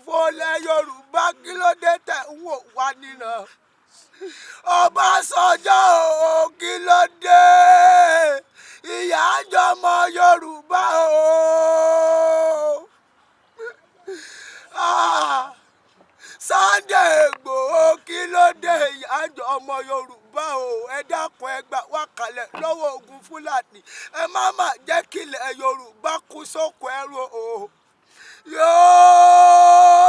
fọlẹ̀ Yorùbá kí ló dé tẹ̀ ń wò wá nínà. Ọbásanjọ́ o kí ló dé ìyà ń jọmọ Yorùbá o. Sunday Igboho kí ló dé ìyà ń jọmọ Yorùbá o. Ẹ dákun ẹ gbà wá kalẹ̀ lọ́wọ́ ogun Fúlàní. Ẹ má jẹ́ kílẹ̀ Yorùbá kú sóko ẹrú o. Yóò.